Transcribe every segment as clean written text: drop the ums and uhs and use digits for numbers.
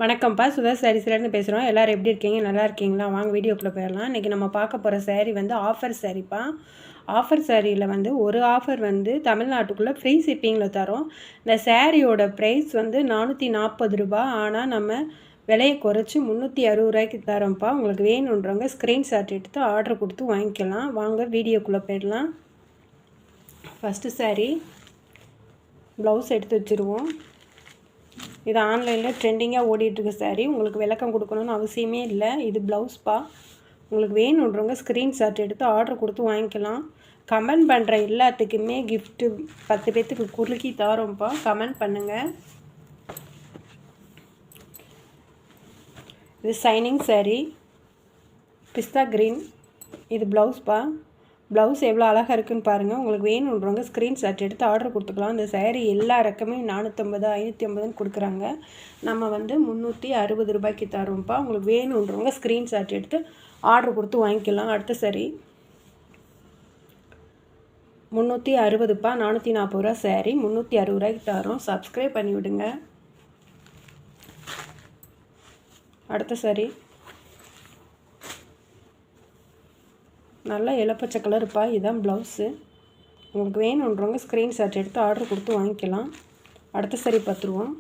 வணக்கம்ப்பா, சுதா சாரீஸ்லேருந்து பேசுகிறோம். எல்லோரும் எப்படி இருக்கீங்க? நல்லா இருக்கீங்களா? வாங்க வீடியோக்குள்ளே போயிடலாம். இன்றைக்கி நம்ம பார்க்க போகிற சேரீ வந்து ஆஃபர் சாரீப்பா. ஆஃபர் சாரியில் வந்து ஒரு ஆஃபர் வந்து தமிழ்நாட்டுக்குள்ளே ஃப்ரீ ஷிப்பிங்கில் தரோம். இந்த சாரியோட ப்ரைஸ் வந்து 440 ரூபா. ஆனால் நம்ம விலையை குறைச்சி 360 ரூபாய்க்கு தரோம்ப்பா. உங்களுக்கு வேணுன்றவங்க ஸ்க்ரீன்ஷாட் எடுத்து ஆர்டர் கொடுத்து வாங்கிக்கலாம். வாங்க வீடியோக்குள்ளே போயிடலாம். ஃபஸ்ட்டு சாரீ ப்ளவுஸ் எடுத்து வச்சுருவோம். இது ஆன்லைனில் ட்ரெண்டிங்காக ஓடிட்டுருக்க சாரீ. உங்களுக்கு விளக்கம் கொடுக்கணுன்னு அவசியமே இல்லை. இது ப்ளவுஸ்ப்பா. உங்களுக்கு வேணுன்றவங்க ஸ்க்ரீன்ஷாட் எடுத்து ஆர்டர் கொடுத்து வாங்கிக்கலாம். கமெண்ட் பண்ணுற எல்லாத்துக்குமே கிஃப்ட்டு 10 பேர்த்துக்கு குலுக்கி தரோம்ப்பா. கமெண்ட் பண்ணுங்கள். இது ஷைனிங் சாரீ, பிஸ்தா க்ரீன். இது ப்ளவுஸ்ப்பா. ப்ளவுஸ் எவ்வளோ அழகாக இருக்குதுன்னு பாருங்கள். உங்களுக்கு வேணுன்றவங்க ஸ்க்ரீன்ஷாட் எடுத்து ஆர்டர் கொடுத்துக்கலாம். இந்த சேரீ எல்லா ரக்கமே 450 550ன்னு கொடுக்குறாங்க. நம்ம வந்து 360 ரூபாய்க்கு தரோம்ப்பா. உங்களுக்கு வேணுன்றவங்க ஸ்க்ரீன்ஷாட் எடுத்து ஆர்டர் கொடுத்து வாங்கிக்கலாம். அடுத்த சாரீ 360ப்பா. 440 ரூபா சாரீ 360 ரூபாய்க்கு தரோம். சப்ஸ்கிரைப் பண்ணி விடுங்க. அடுத்த சாரீ நல்லா இளப்பச்சை கலருப்பா. இதுதான் ப்ளவுஸு. உங்களுக்கு வேணுன்றவங்க ஸ்க்ரீன்ஷாட் எடுத்து ஆர்டர் கொடுத்து வாங்கிக்கலாம். அடுத்த சாரீ பார்த்துருவோம்.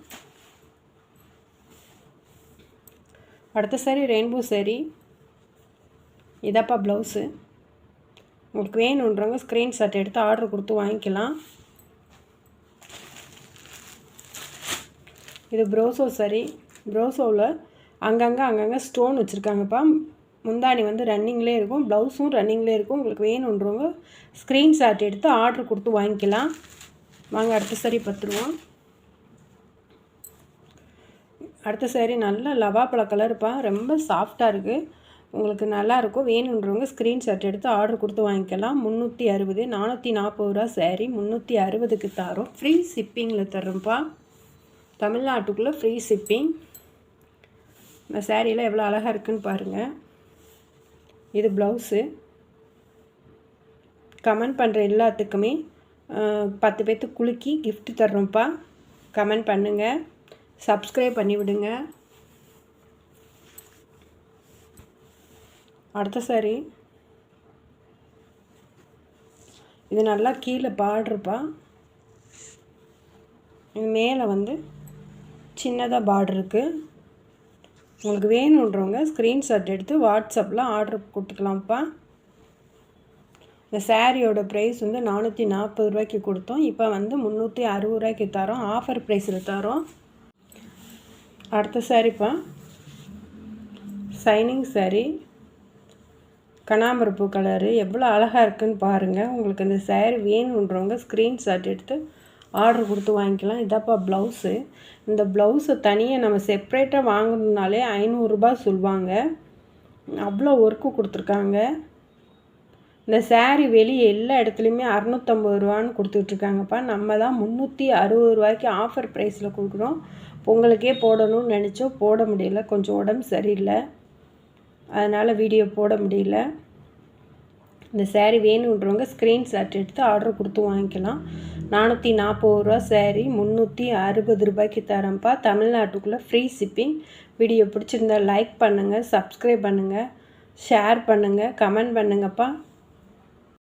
அடுத்த சாரீ ரெயின்போ சாரீ. இதாப்பா ப்ளவுஸு. உங்களுக்கு வேணுன்றவங்க ஸ்க்ரீன்ஷாட் எடுத்து ஆர்டர் கொடுத்து வாங்கிக்கலாம். இது ப்ரோசோ சாரீ. ப்ரோசோவில் அங்கங்கே ஸ்டோன் வச்சுருக்காங்கப்பா. முந்தானி வந்து ரன்னிங்லேயே இருக்கும், ப்ளவுஸும் ரன்னிங்லேயே இருக்கும். உங்களுக்கு வேணுன்றவங்க ஸ்க்ரீன்ஷாட் எடுத்து ஆர்டர் கொடுத்து வாங்கிக்கலாம். வாங்க அடுத்த சாரீ பார்த்துருவோம். அடுத்த சாரீ நல்ல லவாப்பழ கலருப்பா. ரொம்ப சாஃப்டாக இருக்குது. உங்களுக்கு நல்லாயிருக்கும். வேணுன்றவங்க ஸ்க்ரீன்ஷாட் எடுத்து ஆர்டர் கொடுத்து வாங்கிக்கலாம். 360 440 ரூபா சாரீ 360க்கு தரோம். ஃப்ரீ ஷிப்பிங்கில் தரோம்ப்பா. தமிழ்நாட்டுக்குள்ளே ஃப்ரீ ஷிப்பிங். இந்த சாரியில் எவ்வளோ அழகாக இருக்குதுன்னு பாருங்கள். இது ப்ளவுஸு. கமெண்ட் பண்ணுற எல்லாத்துக்குமே 10 பேர்த்துக்கு குலுக்கி கிஃப்ட் தர்றோம்ப்பா. கமெண்ட் பண்ணுங்கள். சப்ஸ்கிரைப் பண்ணி விடுங்க. அடுத்த சாரீ இது நல்லா கீழே பார்டருப்பா. இது மேலே வந்து சின்னதாக பார்டர் இருக்குது. உங்களுக்கு வேணுன்றவங்க ஸ்க்ரீன்ஷாட் எடுத்து வாட்ஸ்அப்பில் ஆர்டர் கொடுத்துக்கலாம்ப்பா. இந்த சாரியோட ப்ரைஸ் வந்து 440 ரூபாய்க்கு கொடுத்தோம். இப்போ வந்து 360 ரூபாய்க்கு தரோம். ஆஃபர் ப்ரைஸில் தரோம். அடுத்த சாரீப்பா ஷைனிங் சாரீ. கனகாம்பரப்பூ கலரு எவ்வளோ அழகாக இருக்குதுன்னு பாருங்கள். உங்களுக்கு இந்த சாரீ வேணுன்றவங்க ஸ்க்ரீன்ஷாட் எடுத்து ஆர்டர் கொடுத்து வாங்கிக்கலாம். இதாப்பா ப்ளவுஸு. இந்த ப்ளவுஸை தனியாக நம்ம செப்ரேட்டாக வாங்கணுன்னாலே 500 ரூபா சொல்லுவாங்க. அவ்வளோ ஒர்க்கு கொடுத்துருக்காங்க. இந்த சாரீ வெளியே எல்லா இடத்துலையுமே 650 ரூபான்னு கொடுத்துட்ருக்காங்கப்பா. நம்ம தான் 360 ரூபாய்க்கு ஆஃபர் ப்ரைஸில் கொடுக்குறோம். பொங்கலுக்கே போடணும்னு நினச்சோம், போட முடியல. கொஞ்சம் உடம்பு சரியில்லை, அதனால் வீடியோ போட முடியல. இந்த சாரீ வேணுன்றவங்க ஸ்க்ரீன்ஷாட் எடுத்து ஆர்டர் கொடுத்து வாங்கிக்கலாம். 440 ரூபா சாரீ 360 ரூபாய்க்கு தரேன்ப்பா. தமிழ்நாட்டுக்குள்ளே ஃப்ரீ ஷிப்பிங். வீடியோ பிடிச்சிருந்தா லைக் பண்ணுங்கள், சப்ஸ்கிரைப் பண்ணுங்கள், ஷேர் பண்ணுங்கள், கமெண்ட் பண்ணுங்கப்பா.